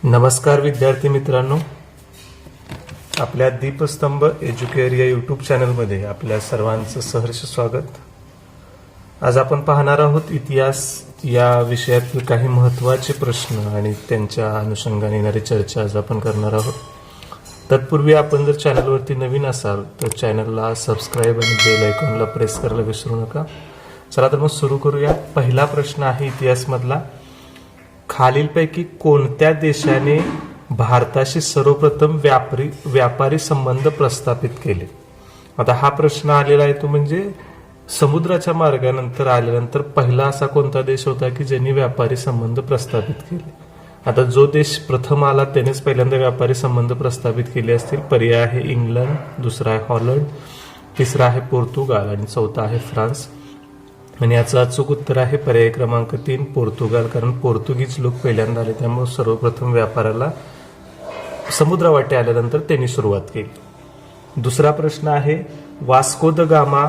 नमस्कार विद्यार्थी मित्रांनो, आपल्या दीपस्तंभ एज्युकेअर या यूट्यूब चॅनलमध्ये आपल्या सर्वांचं सहर्ष स्वागत। आज आपण पाहणार आहोत इतिहास या विषयातील काही महत्त्वाचे प्रश्न आणि त्यांच्या अनुषंगाने येणारी चर्चा आज आपण करणार आहोत। तत्पूर्वी आपण जर चॅनलवरती नवीन असाल तर चॅनलला सबस्क्राईब आणि बेल आयकॉनला प्रेस करायला विसरू नका। चला तर मग सुरू करूया। पहिला प्रश्न आहे इतिहासमधला, खालीलपैकी कोणत्या देशाने भारताशी सर्वप्रथम व्यापारी संबंध प्रस्थापित केले? आता हा प्रश्न आलेला आहे तो म्हणजे समुद्राच्या मार्गानंतर आल्यानंतर पहिला असा कोणता देश होता की ज्यांनी व्यापारी संबंध प्रस्थापित केले? आता जो देश प्रथम आला त्यानेच पहिल्यांदा व्यापारी संबंध प्रस्थापित केले असतील। पर्याय आहे इंग्लंड, दुसरा आहे हॉलंड, तिसरा आहे पोर्तुगाल आणि चौथा आहे फ्रान्स। आणि याचं अचूक उत्तर आहे पर्याय क्रमांक 3 पोर्तुगाल, कारण पोर्तुगीज लोक पहिल्यांदा आले त्यामुळे सर्वप्रथम व्यापाराला समुद्रावाटे आल्यानंतर त्यांनी सुरुवात केली। दुसरा प्रश्न आहे, वास्को द गामा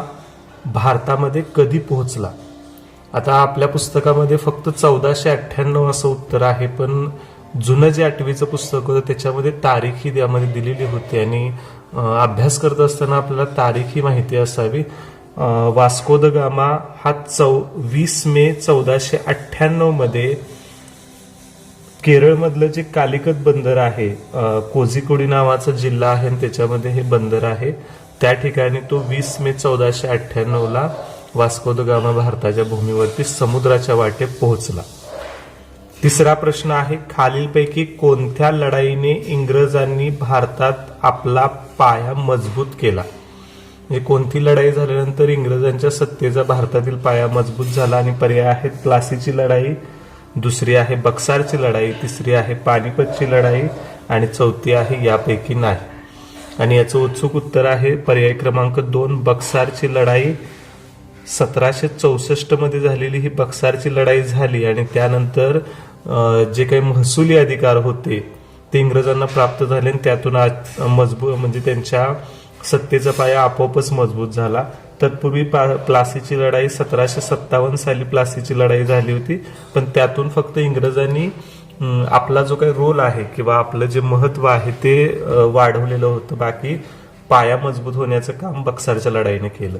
भारतामध्ये कधी पोहोचला? आता आपल्या पुस्तकामध्ये फक्त 1498 असं उत्तर आहे, पण जुनं जे 8वीचं पुस्तक होतं त्याच्यामध्ये तारीख ही त्यामध्ये दिलेली होती आणि अभ्यास करत असताना आपल्याला तारीख ही माहिती असावी। वास्को द गामा हा 20 मे 1498 मध्ये केरळमधलं जे कालिकत बंदर आहे, कोझिकोडी नावाचा जिल्हा आहे आणि त्याच्यामध्ये हे बंदर आहे, त्या ठिकाणी तो 20 मे 1498 ला वास्को द गामा भारताच्या भूमीवरती समुद्राच्या वाटे पोहोचला। तिसरा प्रश्न आहे, खालीलपैकी कोणत्या लढाईने इंग्रजांनी भारतात आपला पाया मजबूत केला? म्हणजे कोणती लढाई झाल्यानंतर इंग्रजांच्या सत्तेचा भारतातील पाया मजबूत झाला? आणि पर्याय आहेत प्लासीची लढाई, दुसरी आहे बक्सारची लढाई, तिसरी आहे पानिपतची लढाई आणि चौथी आहे यापैकी नाही। आणि याचं उत्सुक उत्तर आहे पर्याय क्रमांक 2 बक्सारची लढाई। 1764 मध्ये झालेली ही बक्सारची लढाई झाली आणि त्यानंतर जे काही महसुली अधिकार होते ते इंग्रजांना प्राप्त झाले आणि त्यातून मजबूत म्हणजे त्यांच्या सत्तेचा पाया आपोआपच मजबूत झाला। तत्पूर्वी प्लासीची लढाई 1757 साली प्लासीची लढाई झाली होती, पण त्यातून फक्त इंग्रजांनी आपला जो काही रोल आहे किंवा आपलं जे महत्व आहे ते वाढवलेलं होतं, बाकी पाया मजबूत होण्याचं काम बक्सारच्या लढाईने केलं।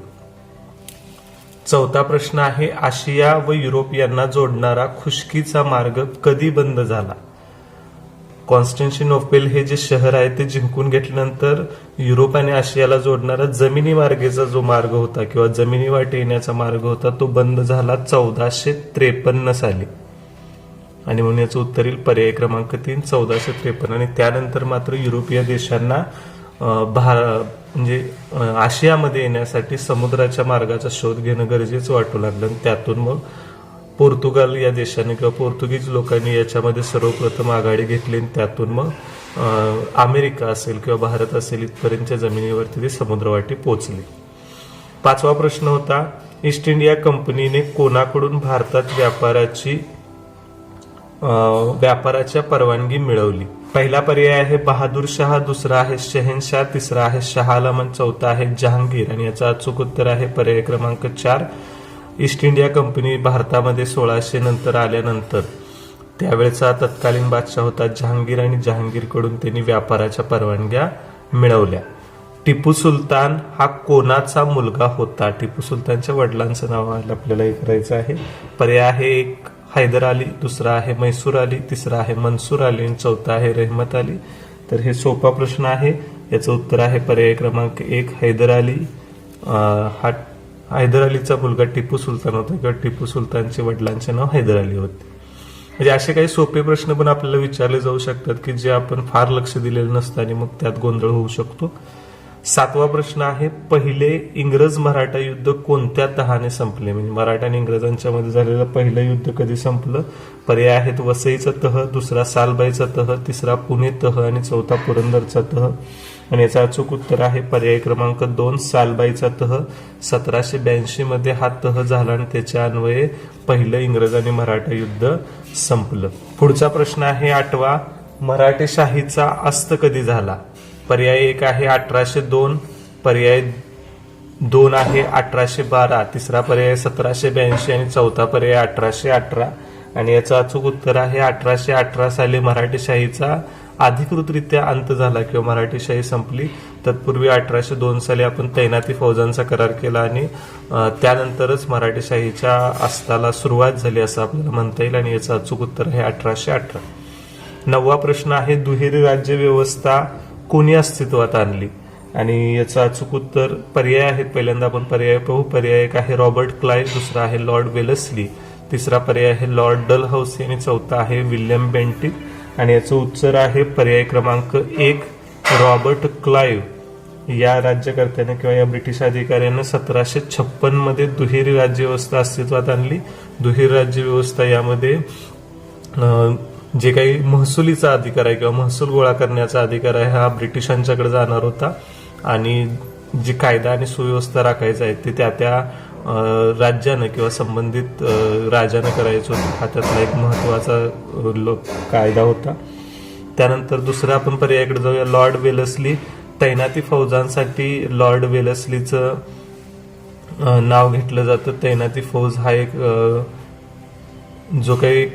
चौथा प्रश्न आहे, आशिया व युरोप यांना जोडणारा खुष्कीचा मार्ग कधी बंद झाला? कॉन्स्टँटिनोपल हे जे शहर आहे ते जिंकून घेतल्यानंतर युरोप आणि आशियाला जोडणारा जमिनी मार्गेचा जो मार्ग होता किंवा जमिनी वाटे येण्याचा मार्ग होता तो बंद झाला 1453 साली। आणि म्हणून याचं उत्तर येईल पर्याय क्रमांक 3 1453। आणि त्यानंतर मात्र युरोपीय देशांना म्हणजे आशियामध्ये येण्यासाठी समुद्राच्या मार्गाचा शोध घेणं गरजेचं वाटू लागलं आणि त्यातून मग पोर्तुगाल या देशाने किंवा पोर्तुगीज लोकांनी याच्यामध्ये सर्वप्रथम आघाडी घेतली आणि त्यातून मग अमेरिका असेल किंवा भारत असेल इथपर्यंतच्या जमिनीवरती ते समुद्रवाटी पोहोचले। पाचवा प्रश्न होता, ईस्ट इंडिया कंपनीने कोणाकडून भारतात व्यापाराच्या परवानगी मिळवली? पहिला पर्याय आहे बहादूर शाह, दुसरा आहे शहनशाह, तिसरा आहे शाह आलम आणि चौथा आहे जहांगीर। आणि याचं अचूक उत्तर आहे पर्याय क्रमांक 4 ईस्ट इंडिया कंपनी भारतामध्ये 1600 नंतर आल्यानंतर त्यावेळेचा तत्कालीन बादशाह होता जहांगीर आणि जहांगीरकडून त्यांनी व्यापाराच्या परवानग्या मिळवल्या। टिपू सुलतान हा कोणाचा मुलगा होता? टिपू सुलतानच्या वडिलांचं नाव आपल्याला करायचं आहे। पर्याय आहे 1 हैदर अली, दुसरा आहे मैसूर अली, तिसरा आहे मनसूर अली आणि चौथा आहे रहमत अली। तर हे सोपा प्रश्न आहे, याचं उत्तर आहे पर्याय क्रमांक 1 हैदर अली। हा हैदर अलीचा मुलगा टिपू सुलतान होता किंवा टिपू सुलतानचे वडिलांचे नाव हैदर अली होते। म्हणजे असे काही सोपे प्रश्न पण आपल्याला विचारले जाऊ शकतात की जे आपण फार लक्ष दिलेलं नसतं आणि मग त्यात गोंधळ होऊ शकतो। सातवा प्रश्न आहे, पहिले इंग्रज मराठा युद्ध कोणत्या तहाने संपले? म्हणजे मराठा आणि इंग्रजांच्या मध्ये झालेलं पहिलं युद्ध कधी संपलं? पर्याय आहेत वसईचा तह, दुसरा सालबाईचा तह, तिसरा पुणे तह आणि चौथा पुरंदरचा तह। आणि याचं अचूक उत्तर आहे पर्याय क्रमांक 2 सालबाईचा तह। 1782 मध्ये हा तह झाला आणि त्याच्या अन्वये पहिलं इंग्रज आणि मराठा युद्ध संपलं। पुढचा प्रश्न आहे 8वा, मराठेशाहीचा अस्त कधी झाला? पर्याय 1 आहे 1802, पर्याय 2 आहे 1812, तिसरा पर्याय 1782 आणि चौथा पर्याय 1818। आणि याचं अचूक उत्तर आहे 1818 साली मराठेशाहीचा अधिकृतरित्या अंत झाला किंवा मराठेशाही संपली. तत्पूर्वी 1802 साली आपण तैनाती फौजांचा करार केला आणि त्यानंतरच मराठेशाहीच्या अस्ताला सुरुवात झाली असं आपल्याला म्हणता येईल आणि याचं अचूक उत्तर आहे 1818. 9वा प्रश्न आहे दुहेरी राज्य व्यवस्था कोणी अस्तित्वात आणली आणि याचं अचूक उत्तर पर्याय आहेत. पहिल्यांदा आपण पर्याय पाहू. पर्याय एक आहे रॉबर्ट क्लाइव्ह, दुसरा आहे लॉर्ड वेलस्ली, तिसरा पर्याय आहे लॉर्ड डलहौसी आणि चौथा आहे विल्यम बेंटिक. आणि याचं उत्तर आहे पर्याय क्रमांक 1 रॉबर्ट क्लाइव्ह. या राज्यकर्त्याने किंवा या ब्रिटिश अधिकाऱ्यानं 1756 मध्ये दुहेरी राज्य व्यवस्था अस्तित्वात आणली. दुहेरी राज्य व्यवस्था यामध्ये जे काही महसुलीचा अधिकार आहे किंवा महसूल गोळा करण्याचा अधिकार आहे हा ब्रिटिशांच्याकडे जाणार होता आणि जी कायदा आणि सुव्यवस्था राखायचा आहे ते त्या राज्यानं किंवा संबंधित राजानं करायचं होतं. हा त्यातला एक महत्वाचा कायदा होता. त्यानंतर दुसरा आपण पर्यायाकडे जाऊया. Lord Wellesley. तैनाती फौजांसाठी लॉर्ड वेलस्लीचं नाव घेतलं जातं. तैनाती फौज हा एक जो काही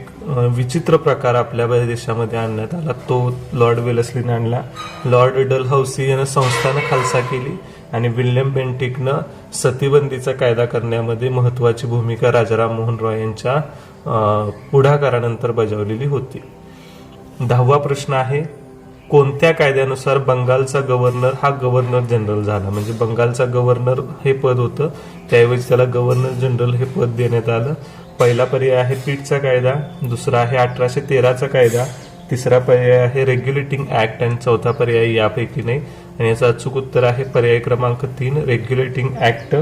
विचित्र प्रकार आपल्या देशामध्ये आणण्यात आला तो लॉर्ड वेलस्लीने आणला. लॉर्ड डलहौसी यानं संस्थानं खालसा केली आणि विल्यम बेंटिकनं सतीबंदीचा कायदा करण्यामध्ये महत्वाची भूमिका राजाराम मोहन रॉय यांच्या पुढाकारानंतर बजावलेली होती. 10वा प्रश्न आहे कोणत्या कायद्यानुसार बंगालचा गव्हर्नर हा गव्हर्नर जनरल झाला. म्हणजे बंगालचा गव्हर्नर हे पद होतं त्याऐवजी त्याला गव्हर्नर जनरल हे पद देण्यात आलं. पहिला पर्याय आहे पीटचा कायदा, दुसरा आहे 1813चा कायदा, तिसरा पर्याय आहे रेग्युलेटिंग ऍक्ट आणि चौथा पर्याय यापैकी नाही. आणि याचं अचूक उत्तर आहे पर्याय क्रमांक 3 रेग्युलेटिंग ऍक्ट.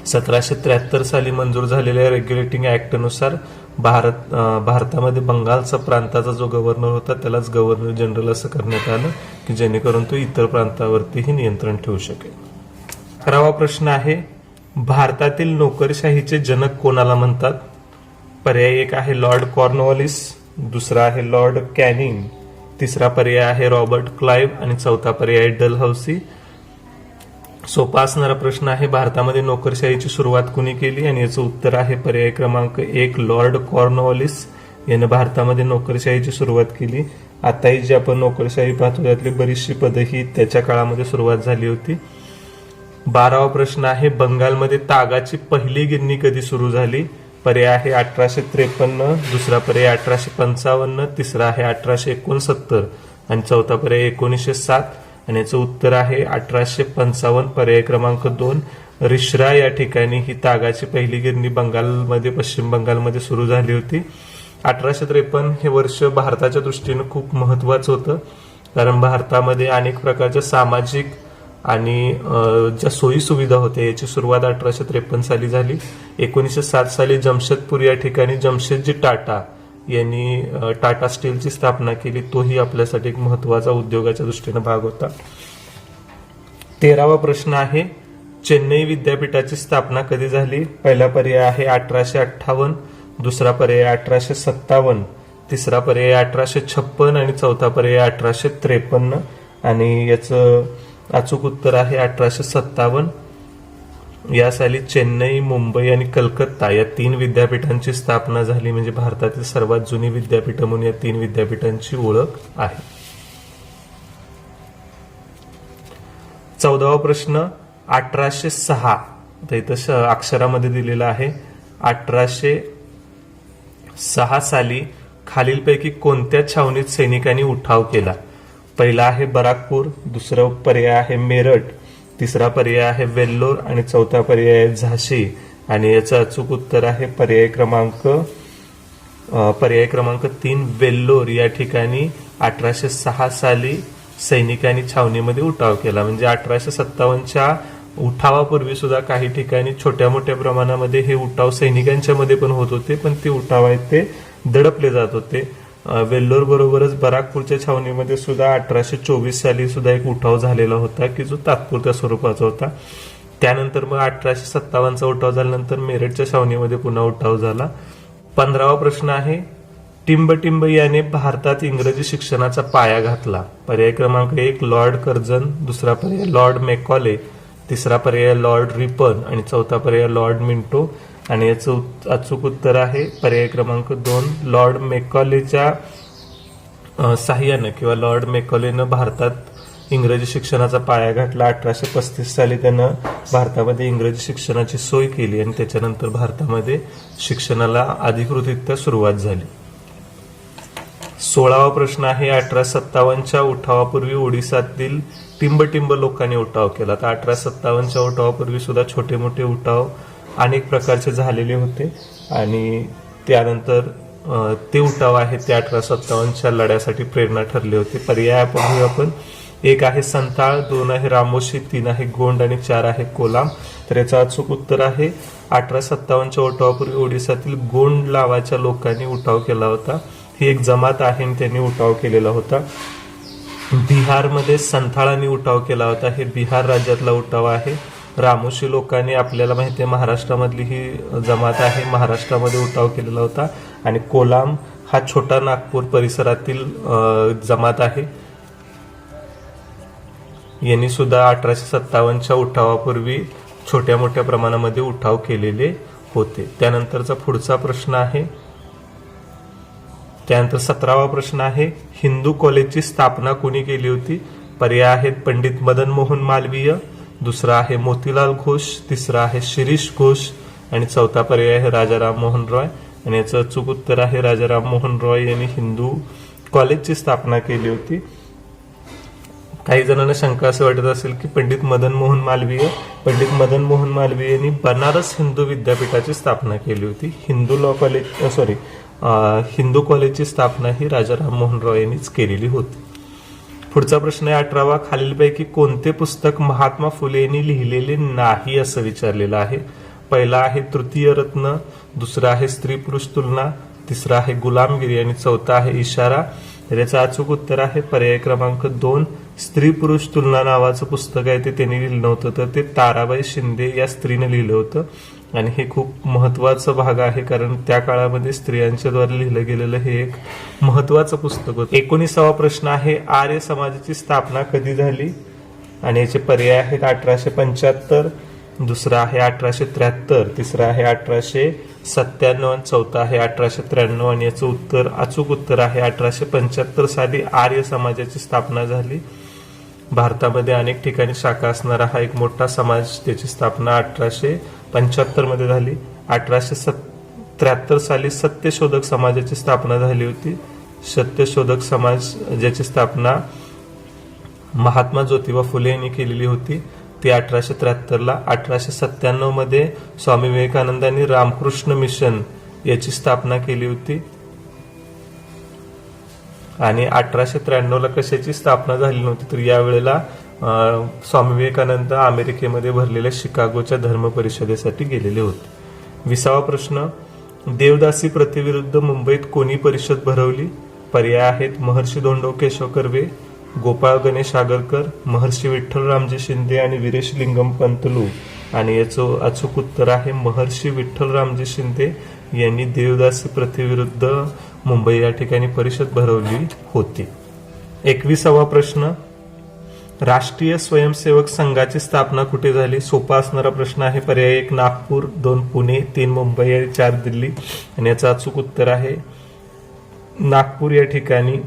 1773 साली मंजूर झालेल्या रेग्युलेटिंग ऍक्टनुसार भारतामध्ये बंगालचा प्रांताचा जो गव्हर्नर होता त्यालाच गव्हर्नर जनरल असं करण्यात आलं की जेणेकरून तो इतर प्रांतावरतीही नियंत्रण ठेवू शकेल. 11वा प्रश्न आहे भारतातील नोकरशाहीचे जनक कोणाला म्हणतात. पर्याय एक आहे लॉर्ड कॉर्नवॉलिस, दुसरा आहे लॉर्ड कॅनिंग, तिसरा पर्याय आहे रॉबर्ट क्लाइव्ह आणि चौथा पर्याय डलहौसी. सोपा असणारा प्रश्न आहे भारतामध्ये नोकरशाहीची सुरुवात कुणी केली आणि याचं उत्तर आहे पर्याय क्रमांक 1 लॉर्ड कॉर्नवॉलिस यानं भारतामध्ये नोकरशाहीची सुरुवात केली. आताही जी आपण नोकरशाही पाहतो त्यातली बरीचशी पदं ही त्याच्या काळामध्ये सुरुवात झाली होती. 12वा प्रश्न आहे बंगालमध्ये तागाची पहिली गिरणी कधी सुरू झाली. पर्याय आहे 1853, दुसरा पर्याय 1855, तिसरा आहे 1869 आणि चौथा पर्याय 1907. आणि याचं उत्तर आहे 1855 पर्याय क्रमांक 2 रिश्रा या ठिकाणी ही तागाची पहिली गिरणी बंगालमध्ये पश्चिम बंगालमध्ये सुरू झाली होती. 1853 हे वर्ष भारताच्या दृष्टीनं खूप महत्वाचं होतं कारण भारतामध्ये अनेक प्रकारच्या सामाजिक आणि ज्या सोयी सुविधा होत्या याची सुरुवात 1853 साली झाली. 1907 साली जमशेदपूर या ठिकाणी जमशेदजी टाटा यांनी टाटा स्टीलची स्थापना केली. तोही आपल्यासाठी एक महत्वाचा उद्योगाच्या दृष्टीने भाग होता. 13वा प्रश्न आहे चेन्नई विद्यापीठाची स्थापना कधी झाली. पहिला पर्याय आहे 1858, दुसरा पर्याय 1857, तिसरा पर्याय 1856 आणि चौथा पर्याय 1853. आणि याचं अचूक उत्तर आहे 1857. या साली चेन्नई, मुंबई आणि कलकत्ता या 3 विद्यापीठांची स्थापना झाली. म्हणजे भारतातील सर्वात जुनी विद्यापीठ म्हणून या 3 विद्यापीठांची ओळख आहे. 14वा प्रश्न 1806 आता इथं अक्षरामध्ये दिलेला आहे. 1806 साली खालीलपैकी कोणत्या छावणीत सैनिकांनी उठाव केला. पहिला आहे बराकपूर, दुसरा पर्याय आहे मेरठ, तिसरा पर्याय आहे वेल्लोर आणि चौथा पर्याय आहे झाशी. आणि याचं अचूक उत्तर आहे पर्याय क्रमांक 3 वेल्लोर या ठिकाणी 1806 साली सैनिकांनी छावणीमध्ये उठाव केला. म्हणजे 1857च्या उठावापूर्वी सुद्धा काही ठिकाणी छोट्या मोठ्या प्रमाणामध्ये हे उठाव सैनिकांच्या मध्ये पण होत होते पण ते उठाव आहेत ते दडपले जात होते. वेल्लोर बरोबरच बराकपूरच्या छावणीमध्ये सुद्धा 1824 साली सुद्धा एक उठाव झालेला होता की जो तात्पुरत्या स्वरूपाचा होता. त्यानंतर मग 1857चा उठाव झाल्यानंतर मेरठच्या छावणीमध्ये पुन्हा उठाव झाला. 15वा प्रश्न आहे टिंबटिंब याने भारतात इंग्रजी शिक्षणाचा पाया घातला. पर्याय क्रमांक 1 लॉर्ड कर्झन, दुसरा पर्याय लॉर्ड मेकॉले, तिसरा पर्याय लॉर्ड रिपन आणि चौथा पर्याय लॉर्ड मिंटो. आणि याचं अचूक उत्तर आहे पर्याय क्रमांक 2 लॉर्ड मेकॉलेच्या साह्यानं किंवा लॉर्ड मेकॉलेनं भारतात इंग्रजी शिक्षणाचा पाया घातला. 1835 साली त्यानं भारतामध्ये इंग्रजी शिक्षणाची सोय केली आणि त्याच्यानंतर भारतामध्ये शिक्षणाला अधिकृतरित्या सुरुवात झाली. 16वा प्रश्न आहे 1857च्या उठावापूर्वी ओडिसातील टिंबटिंब लोकांनी उठाव केला. तर 1857च्या उठावापूर्वी सुद्धा छोटे मोठे उठाव अनेक प्रकारचे झालेले होते आणि त्यानंतर ते उठाव आहे ते 1857च्या लढ्यासाठी प्रेरणा ठरले होते. पर्याय पाहूया आपण. 1 आहे संताळ, 2 आहे रामोशी, 3 आहे गोंड आणि 4 आहे कोलाम. तर याचं अचूक उत्तर आहे 1857च्या उठावापूर्वी ओडिसातील गोंड लावाच्या लोकांनी उठाव केला होता. ही एक जमात आहे आणि त्यांनी उठाव केलेला होता. बिहारमध्ये संथाळांनी उठाव केला होता. हे बिहार राज्यातला उठाव आहे. रामोशी लोकांनी आपल्याला माहिती आहे महाराष्ट्रामधली ही जमात आहे, महाराष्ट्रामध्ये उठाव केलेला होता. आणि कोलाम हा छोटा नागपूर परिसरातील जमात आहे. यांनी सुद्धा 1857च्या उठावापूर्वी छोट्या मोठ्या प्रमाणामध्ये उठाव केलेले होते. त्यानंतरचा पुढचा प्रश्न आहे त्यानंतर 17वा प्रश्न आहे हिंदू कॉलेजची स्थापना कोणी केली होती. पर्याय आहेत पंडित मदन मोहन मालवीय, दुसरा आहे मोतीलाल घोष, तिसरा आहे शिरीष घोष आणि चौथा पर्याय आहे राजाराम मोहन रॉय. आणि याचं अचूक उत्तर आहे राजाराम मोहन रॉय यांनी हिंदू कॉलेजची स्थापना केली होती. काही जणांना शंका असं वाटत असेल की पंडित मदन मोहन मालवीय यांनी बनारस हिंदू विद्यापीठाची स्थापना केली होती. हिंदू कॉलेजची स्थापना ही राजाराम मोहन रॉय यांनीच केलेली होती. पुढचा प्रश्न आहे 18वा. खालीलपैकी कोणते पुस्तक महात्मा फुले यांनी लिहिलेले नाही असं विचारलेलं आहे. पहिला आहे तृतीय रत्न, दुसरा आहे स्त्री पुरुष तुलना, तिसरा आहे गुलामगिरी आणि चौथा आहे इशारा. तर याचं अचूक उत्तर आहे पर्याय क्रमांक 2 स्त्री पुरुष तुलना नावाचं पुस्तक आहे ते त्यांनी लिहिलं नव्हतं, तर ते ताराबाई शिंदे या स्त्रीने लिहिलं होतं. आणि हे खूप महत्वाचा भाग आहे कारण त्या काळामध्ये स्त्रियांच्या द्वारे लिहिलं गेलेलं हे एक महत्वाचं पुस्तक होतं. 19वा प्रश्न आहे आर्य समाजाची स्थापना कधी झाली. आणि याचे पर्याय आहेत 1875, दुसरा आहे 1873, तिसरा आहे 1897, चौथा आहे 1893 आणि याचं अचूक उत्तर आहे 1875 साली आर्य समाजाची स्थापना झाली. भारतामध्ये अनेक ठिकाणी शाखा असणारा हा एक मोठा समाज, त्याची स्थापना 1875 मध्ये झाली. 1873 साली सत्यशोधक समाजाची स्थापना झाली होती. सत्यशोधक समाज ज्याची स्थापना महात्मा ज्योतिबा फुले यांनी केलेली होती ती 1873ला. 1897 मध्ये स्वामी विवेकानंदांनी रामकृष्ण मिशन याची स्थापना केली होती. आणि 1893ला कशाची स्थापना झाली नव्हती तर यावेळेला स्वामी विवेकानंद अमेरिकेमध्ये भरलेल्या शिकागोच्या धर्म परिषदेसाठी गेलेले होते. 20वा प्रश्न देवदासी प्रथेविरुद्ध मुंबईत कोणी परिषद भरवली. पर्याय आहेत महर्षी धोंडो केशव कर्वे, गोपाळ गणेश आगरकर, महर्षी विठ्ठलरामजी शिंदे आणि वीरेश लिंगम पंतलू. आणि याचं अचूक उत्तर आहे महर्षी विठ्ठलरामजी शिंदे यांनी देवदासी प्रथेविरुद्ध मुंबई या ठिकाणी परिषद भरवली होती. 21वा प्रश्न राष्ट्रीय स्वयंसेवक संघाची स्थापना कुठे झाली. सोपा असणारा प्रश्न आहे. पर्याय 1 नागपूर, 2 पुणे, 3 मुंबई आणि 4 दिल्ली. आणि याचं अचूक उत्तर आहे नागपूर या ठिकाणी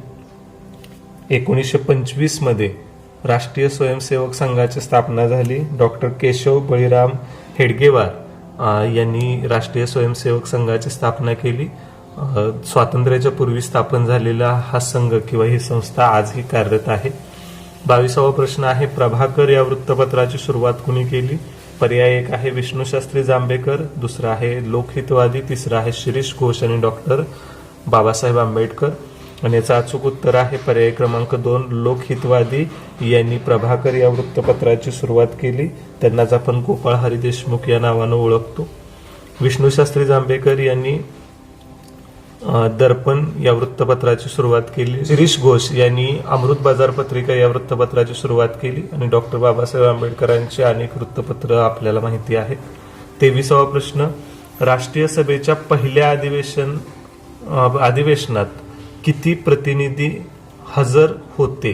1925 मध्ये राष्ट्रीय स्वयंसेवक संघाची स्थापना झाली. डॉक्टर केशव बळीराम हेडगेवार यांनी राष्ट्रीय स्वयंसेवक संघाची स्थापना केली. स्वातंत्र्याच्या पूर्वी स्थापन झालेला हा संघ किंवा ही संस्था आजही कार्यरत आहे. 22वा प्रश्न आहे प्रभाकर या वृत्तपत्राची सुरुवात कुणी केली. पर्याय 1 आहे विष्णूशास्त्री जांभेकर, दुसरा आहे लोकहितवादी, तिसरा आहे शिरीष घोष आणि डॉक्टर बाबासाहेब आंबेडकर. आणि याचं अचूक उत्तर आहे पर्याय क्रमांक 2 लोकहितवादी यांनी प्रभाकर या वृत्तपत्राची सुरुवात केली. त्यांनाच आपण गोपाळ हरी देशमुख या नावानं ओळखतो. विष्णूशास्त्री जांभेकर यांनी दर्पण या वृत्तपत्राची सुरुवात केली. शिरीष घोष यांनी अमृत बाजार पत्रिका या वृत्तपत्राची सुरुवात केली. आणि डॉक्टर बाबासाहेब आंबेडकरांची अनेक वृत्तपत्र आपल्याला माहिती आहेत. 23वा प्रश्न राष्ट्रीय सभेच्या पहिल्या अधिवेशनात किती प्रतिनिधी हजर होते.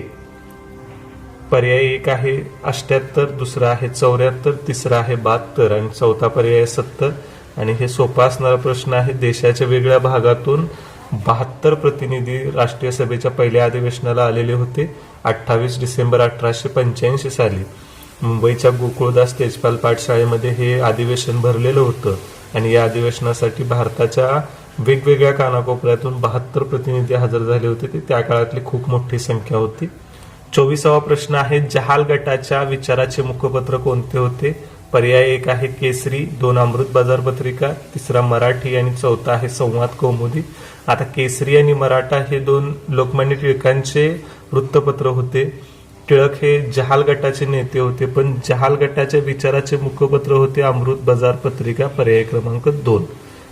पर्याय एक आहे 78, दुसरा आहे 74, तिसरा आहे 72 आणि चौथा पर्याय आहे 70. आणि हे सोपा असणारा प्रश्न आहे. देशाच्या वेगळ्या भागातून 72 प्रतिनिधी राष्ट्रीय सभेच्या पहिल्या अधिवेशनाला आलेले होते. 28 डिसेंबर 1885 साली मुंबईच्या गोकुळदास तेजपाल पाठशाळेमध्ये हे अधिवेशन भरलेलं होतं आणि या अधिवेशनासाठी भारताच्या वेगवेगळ्या कानाकोपऱ्यातून 72 प्रतिनिधी हजर झाले होते. ते त्या काळातली खूप मोठी संख्या होती. 24वा प्रश्न आहे जहाल गटाच्या विचाराचे मुखपत्र कोणते होते? पर्याय एक आहे केसरी, 2 अमृत बाजार पत्रिका, तिसरा मराठी आणि चौथा आहे संवाद कौमुदी. आता केसरी आणि मराठा हे 2 लोकमान्य टिळकांचे वृत्तपत्र होते. टिळक हे जहाल गटाचे नेते होते, पण जहाल गटाच्या विचाराचे मुखपत्र होते अमृत बाजार पत्रिका, पर्याय क्रमांक 2.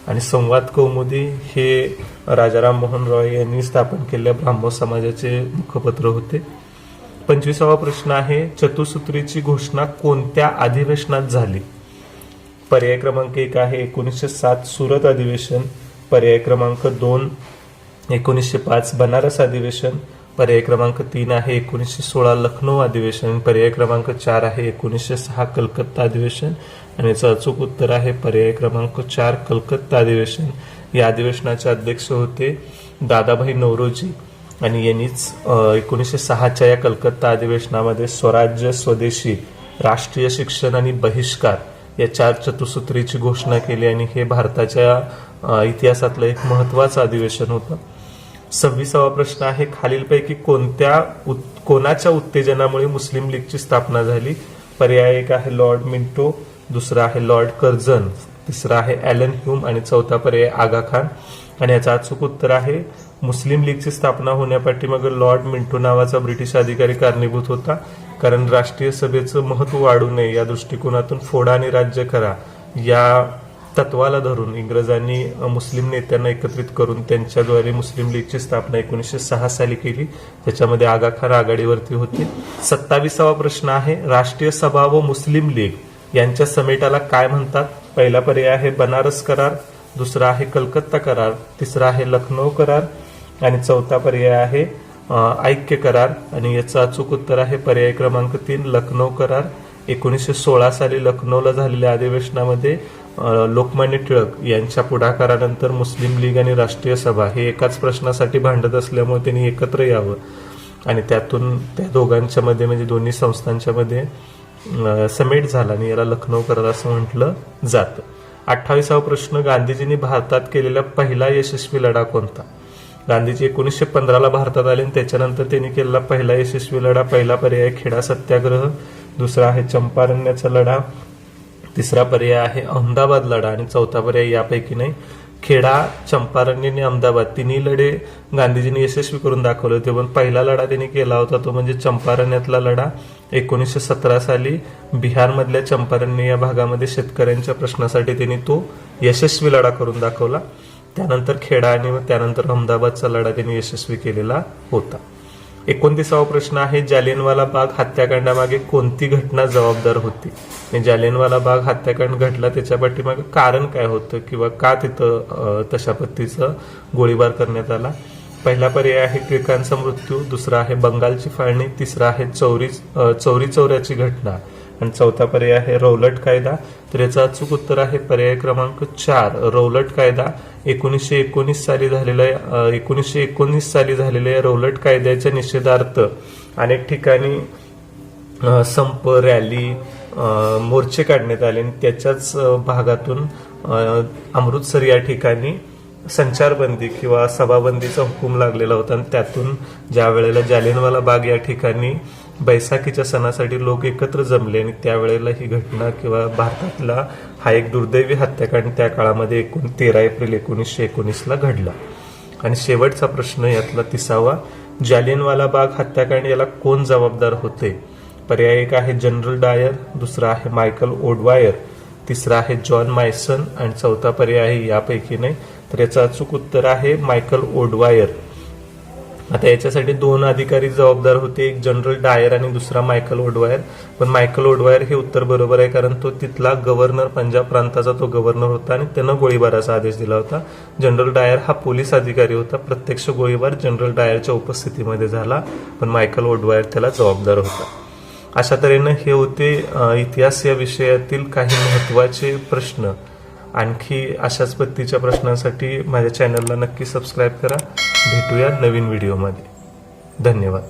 आणि संवाद कौमुदी हे राजाराम मोहन रॉय यांनी स्थापन केलेल्या ब्राह्मो समाजाचे मुखपत्र होते. 25वा प्रश्न आहे चतुसूत्रीची घोषणा कोणत्या अधिवेशनात झाली? पर्याय क्रमांक 1 आहे 1907 सुरत अधिवेशन, पर्याय क्रमांक 2 1905 बनारस अधिवेशन, पर्याय क्रमांक 3 आहे 1916 लखनौ अधिवेशन, पर्याय क्रमांक 4 आहे 1906 कलकत्ता अधिवेशन आणि याचं अचूक उत्तर आहे पर्याय क्रमांक 4 कलकत्ता अधिवेशन. या अधिवेशनाचे अध्यक्ष होते दादाभाई नौरोजी आणि यांनीच 1906च्या या कलकत्ता अधिवेशनामध्ये स्वराज्य, स्वदेशी, राष्ट्रीय शिक्षण आणि बहिष्कार या 4 चतुसूत्रीची घोषणा केली आणि हे भारताच्या इतिहासातलं एक महत्वाचं अधिवेशन होतं. 26वा प्रश्न आहे खालीलपैकी कोणाच्या उत्तेजनामुळे मुस्लिम लीगची स्थापना झाली? पर्याय एक आहे लॉर्ड मिंटो, दुसरा आहे लॉर्ड कर्झन, तिसरा आहे ॲलन ह्यूम आणि चौथा पर्याय आगा खान. आणि याचं अचूक उत्तर आहे मुस्लिम लीगची स्थापना होण्यापाठीमागे लॉर्ड मिंटो नावाचा ब्रिटिश अधिकारी कारणीभूत होता. कारण राष्ट्रीय सभेचं महत्व वाढू नये या दृष्टिकोनातून फोडा आणि राज्य करा या तत्वाला धरून इंग्रजांनी मुस्लिम नेत्यांना एकत्रित करून त्यांच्याद्वारे मुस्लिम लीगची स्थापना 1906 साली केली. त्याच्यामध्ये आगा खान आघाडीवरती होते. 27वा प्रश्न आहे राष्ट्रीय सभा व मुस्लिम लीग यांच्या समेटाला काय म्हणतात? पहिला पर्याय आहे बनारस करार, दुसरा आहे कलकत्ता करार, तिसरा आहे लखनौ करार आणि चौथा पर्याय आहे ऐक्य करार. आणि याचं अचूक उत्तर आहे पर्याय क्रमांक 3 लखनौ करार. 1916 साली लखनौला झालेल्या अधिवेशनामध्ये लोकमान्य टिळक यांच्या पुढाकारानंतर मुस्लिम लीग आणि राष्ट्रीय सभा हे एकाच प्रश्नासाठी भांडत असल्यामुळे त्यांनी एकत्र यावं आणि त्यातून त्या दोघांच्या मध्ये म्हणजे दोन्ही संस्थांच्या मध्ये समेट झाला आणि याला लखनौ करार असं म्हटलं जातं. 28वा प्रश्न गांधीजींनी भारतात केलेला पहिला यशस्वी लढा कोणता? गांधीजी 1915ला भारतात आले आणि त्याच्यानंतर त्यांनी केलेला पहिला यशस्वी लढा पहिला पर्याय खेडा सत्याग्रह, दुसरा आहे चंपारण्याचा लढा, तिसरा पर्याय आहे अहमदाबाद लढा आणि चौथा पर्याय यापैकी नाही. खेडा, चंपारण्य आणि अहमदाबाद तिन्ही लढे गांधीजींनी यशस्वी करून दाखवले होते, पण पहिला लढा त्यांनी केला होता तो म्हणजे चंपारण्यातला लढा. 1917 साली बिहारमधल्या चंपारण्य या भागामध्ये शेतकऱ्यांच्या प्रश्नासाठी त्यांनी तो यशस्वी लढा करून दाखवला. त्यानंतर खेडा आणि त्यानंतर अहमदाबादचा लढा त्यांनी यशस्वी केलेला होता. 29वा प्रश्न आहे जालियनवाला बाग हत्याकांडामागे कोणती घटना जबाबदार होती? जालियनवाला बाग हत्याकांड घडला त्याच्या पाठीमागे कारण काय होतं किंवा का तिथं तशा पद्धतीचं गोळीबार करण्यात आला? पहिला पर्याय आहे टिळकांचा मृत्यू, दुसरा आहे बंगालची फाळणी, तिसरा आहे चौरी चौऱ्याची घटना आणि चौथा पर्याय आहे रौलट कायदा. तर याचं अचूक उत्तर आहे पर्याय क्रमांक 4 रौलट कायदा. 1919 साली झालेल्या या रौलट कायद्याच्या निषेधार्थ अनेक ठिकाणी संप, रॅली, मोर्चे काढण्यात आले आणि त्याच्याच भागातून अमृतसर या ठिकाणी संचारबंदी किंवा सभाबंदीचा हुकूम लागलेला होता आणि त्यातून ज्या वेळेला जालियनवाला बाग या ठिकाणी बैसाखीच्या सणासाठी लोक एकत्र जमले आणि त्यावेळेला ही घटना किंवा भारतातला हा एक दुर्दैवी हत्याकांड त्या काळामध्ये 13 एप्रिल 1919ला घडला. आणि शेवटचा प्रश्न यातला 30वा जालियनवाला बाग हत्याकांड याला कोण जबाबदार होते? पर्याय एक आहे जनरल डायर, दुसरा आहे मायकल ओडवायर, तिसरा आहे जॉन मायसन आणि चौथा पर्याय आहे यापैकी नाही. तर याचं अचूक उत्तर आहे मायकल ओडवायर. आता याच्यासाठी 2 अधिकारी जबाबदार होते, एक जनरल डायर आणि दुसरा मायकल ओडवायर. पण मायकल ओडवायर हे उत्तर बरोबर आहे कारण तो तिथला गव्हर्नर, पंजाब प्रांताचा तो गव्हर्नर होता आणि त्यानं गोळीबाराचा आदेश दिला होता. जनरल डायर हा पोलीस अधिकारी होता. प्रत्यक्ष गोळीबार जनरल डायरच्या उपस्थितीमध्ये झाला पण मायकल ओडवायर त्याला जबाबदार होता. अशा तऱ्हेनं हे होते इतिहास या विषयातील काही महत्त्वाचे प्रश्न. आणखी अशाच पद्धतीच्या प्रश्नांसाठी माझ्या चॅनलला नक्की सबस्क्राईब करा. भेटूया नवीन व्हिडिओमध्ये. धन्यवाद.